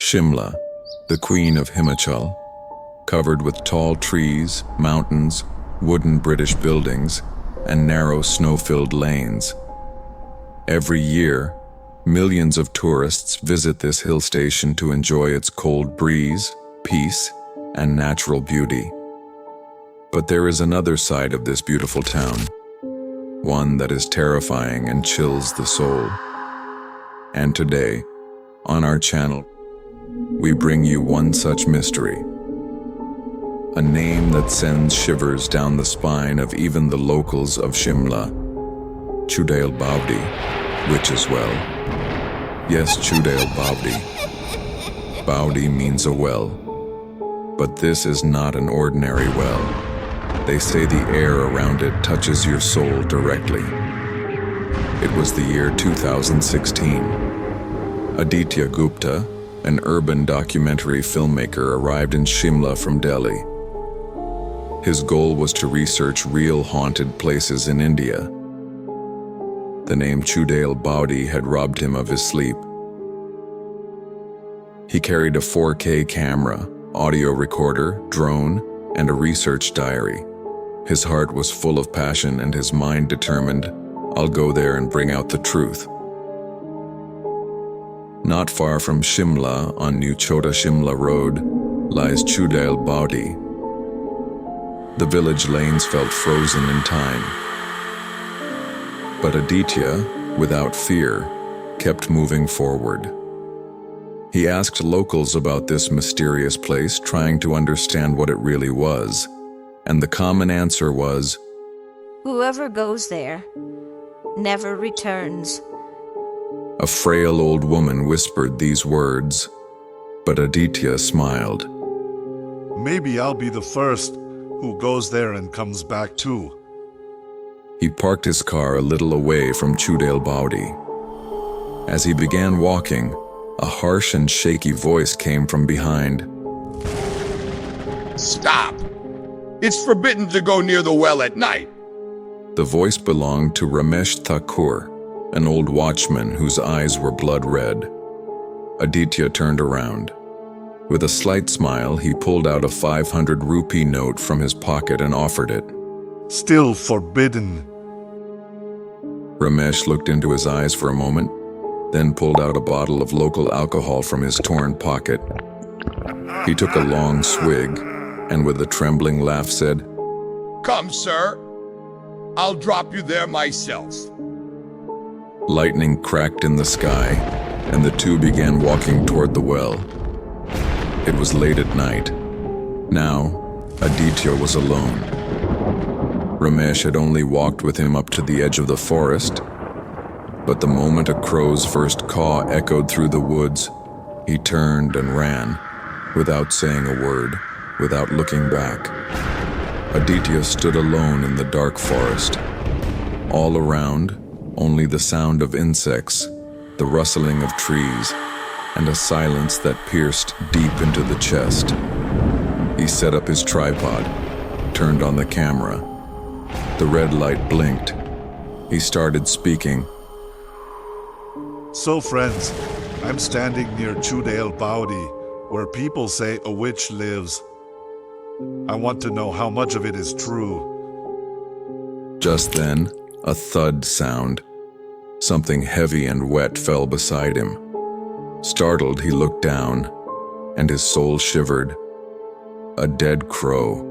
Shimla, the queen of Himachal, covered with tall trees, mountains, wooden British buildings, and narrow snow-filled lanes. Every year, millions of tourists visit this hill station to enjoy its cold breeze, peace, and natural beauty. But there is another side of this beautiful town, one that is terrifying and chills the soul. And today, on our channel, we bring you one such mystery. A name that sends shivers down the spine of even the locals of Shimla. CHUDAIL BAWDI, which is well. Yes, CHUDAIL BAWDI. Baudi means a well. But this is not an ordinary well. They say the air around it touches your soul directly. It was the year 2016. Aditya Gupta, an urban documentary filmmaker, arrived in Shimla from Delhi. His goal was to research real haunted places in India. The name CHUDAIL BAWDI had robbed him of his sleep. He carried a 4K camera, audio recorder, drone, and a research diary. His heart was full of passion and his mind determined, I'll go there and bring out the truth. Not far from Shimla, on New Chota Shimla Road, lies CHUDAIL BAWDI. The village lanes felt frozen in time. But Aditya, without fear, kept moving forward. He asked locals about this mysterious place, trying to understand what it really was. And the common answer was, whoever goes there never returns. A frail old woman whispered these words, but Aditya smiled. Maybe I'll be the first who goes there and comes back too. He parked his car a little away from CHUDAIL BAWDI. As he began walking, a harsh and shaky voice came from behind. Stop! It's forbidden to go near the well at night. The voice belonged to Ramesh Thakur, an old watchman whose eyes were blood red. Aditya turned around. With a slight smile, he pulled out a 500 rupee note from his pocket and offered it. Still forbidden. Ramesh looked into his eyes for a moment, then pulled out a bottle of local alcohol from his torn pocket. He took a long swig, and with a trembling laugh said, Come, sir. I'll drop you there myself. Lightning cracked in the sky, and the two began walking toward the well. It was late at night. Now, Aditya was alone. Ramesh had only walked with him up to the edge of the forest, but the moment a crow's first caw echoed through the woods, he turned and ran, without saying a word, without looking back. Aditya stood alone in the dark forest. All around, only the sound of insects, the rustling of trees, and a silence that pierced deep into the chest. He set up his tripod, turned on the camera. The red light blinked. He started speaking. So friends, I'm standing near CHUDAIL BAWDI, where people say a witch lives. I want to know how much of it is true. Just then, a thud sound. Something heavy and wet fell beside him. Startled, he looked down, and his soul shivered. A dead crow.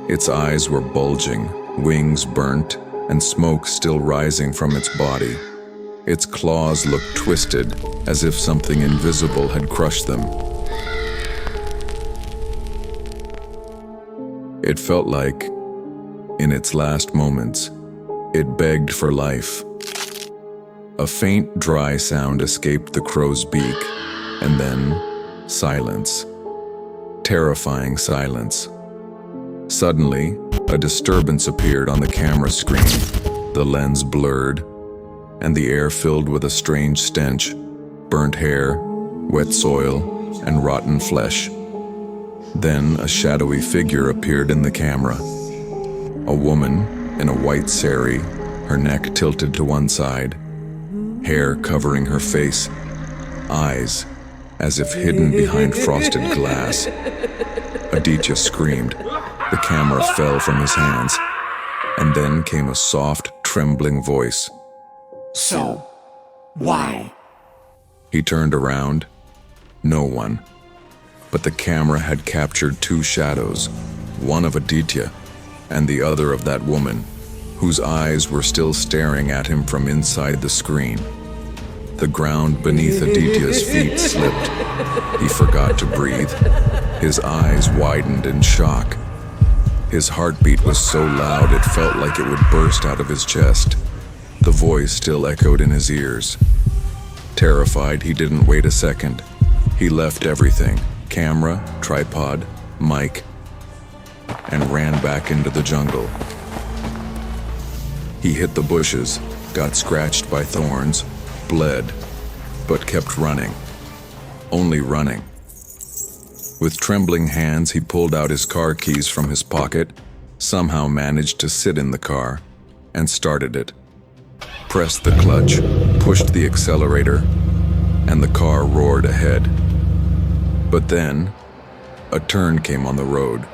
Its eyes were bulging, wings burnt, and smoke still rising from its body. Its claws looked twisted, as if something invisible had crushed them. It felt like, in its last moments, it begged for life. A faint, dry sound escaped the crow's beak, and then silence. Terrifying silence. Suddenly, a disturbance appeared on the camera screen. The lens blurred, and the air filled with a strange stench, burnt hair, wet soil, and rotten flesh. Then a shadowy figure appeared in the camera. A woman in a white sari, her neck tilted to one side, hair covering her face, eyes as if hidden behind frosted glass. Aditya screamed. The camera fell from his hands, and then came a soft, trembling voice. So, why? He turned around. No one. But the camera had captured two shadows, one of Aditya and the other of that woman, whose eyes were still staring at him from inside the screen. The ground beneath Aditya's feet slipped. He forgot to breathe. His eyes widened in shock. His heartbeat was so loud it felt like it would burst out of his chest. The voice still echoed in his ears. Terrified, he didn't wait a second. He left everything, camera, tripod, mic, and ran back into the jungle. He hit the bushes, got scratched by thorns, bled, but kept running. Only running. With trembling hands, he pulled out his car keys from his pocket, somehow managed to sit in the car, and started it. Pressed the clutch, pushed the accelerator, and the car roared ahead. But then, a turn came on the road.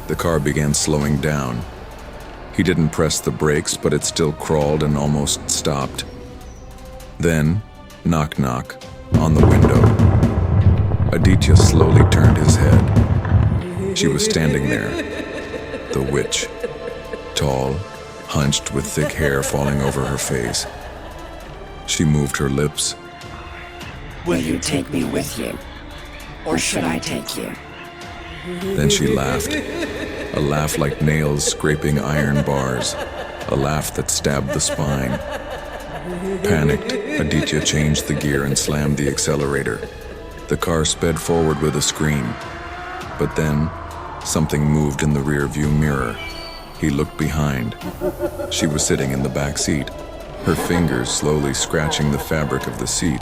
The car began slowing down. He didn't press the brakes, but it still crawled and almost stopped. Then, knock knock, on the window. Aditya slowly turned his head. She was standing there, the witch, tall, hunched with thick hair falling over her face. She moved her lips. Will you take me with you? Or should I take you? Then she laughed, a laugh like nails scraping iron bars, a laugh that stabbed the spine. Panicked, Aditya changed the gear and slammed the accelerator. The car sped forward with a scream. But then, something moved in the rear-view mirror. He looked behind. She was sitting in the back seat, her fingers slowly scratching the fabric of the seat.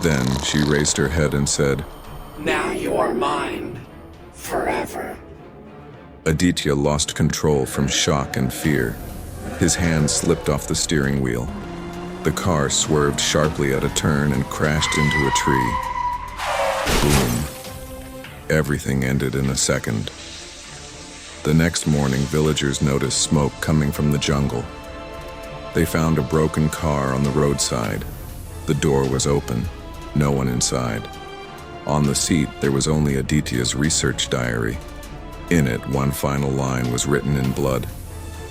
Then she raised her head and said, Now you are mine, forever. Aditya lost control from shock and fear. His hand slipped off the steering wheel. The car swerved sharply at a turn and crashed into a tree. Boom. Everything ended in a second. The next morning, villagers noticed smoke coming from the jungle. They found a broken car on the roadside. The door was open. No one inside. On the seat, there was only Aditya's research diary. In it, one final line was written in blood.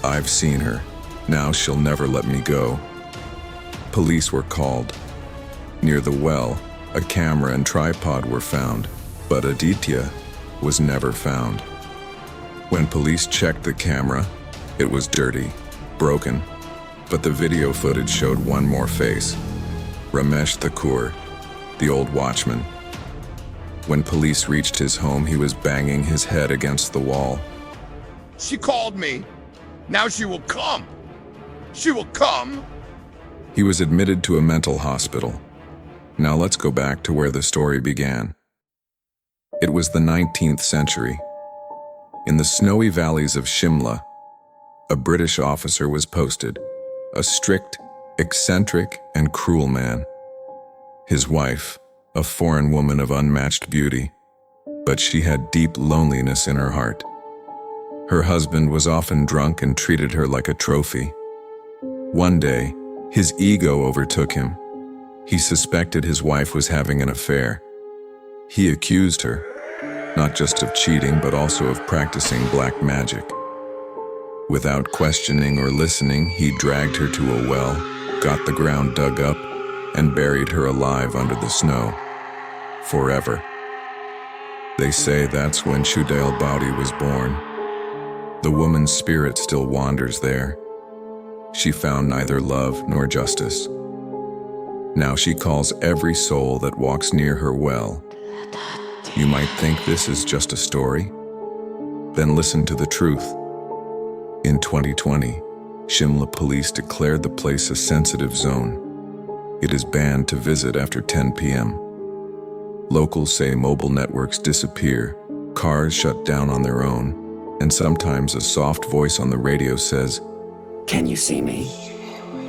I've seen her. Now she'll never let me go. Police were called. Near the well, a camera and tripod were found, but Aditya was never found. When police checked the camera, it was dirty, broken, but the video footage showed one more face. Ramesh Thakur, the old watchman. When police reached his home, he was banging his head against the wall. She called me. Now she will come. She will come. He was admitted to a mental hospital. Now let's go back to where the story began. It was the 19th century. In the snowy valleys of Shimla, a British officer was posted, a strict, eccentric, and cruel man. His wife, a foreign woman of unmatched beauty, but she had deep loneliness in her heart. Her husband was often drunk and treated her like a trophy. One day, his ego overtook him. He suspected his wife was having an affair. He accused her, not just of cheating, but also of practicing black magic. Without questioning or listening, he dragged her to a well, got the ground dug up, and buried her alive under the snow. Forever. They say that's when CHUDAIL BAWDI was born. The woman's spirit still wanders there. She found neither love nor justice. Now she calls every soul that walks near her well. You might think this is just a story. Then listen to the truth. In 2020, Shimla police declared the place a sensitive zone. It is banned to visit after 10 p.m. Locals say mobile networks disappear, cars shut down on their own, and sometimes a soft voice on the radio says, Can you see me?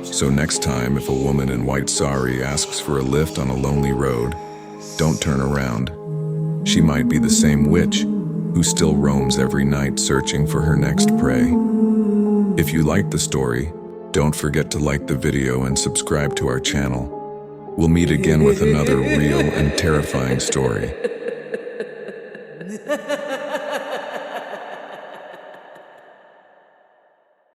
So next time, if a woman in white sari asks for a lift on a lonely road, don't turn around. She might be the same witch who still roams every night searching for her next prey. If you liked the story, don't forget to like the video and subscribe to our channel. We'll meet again with another real and terrifying story.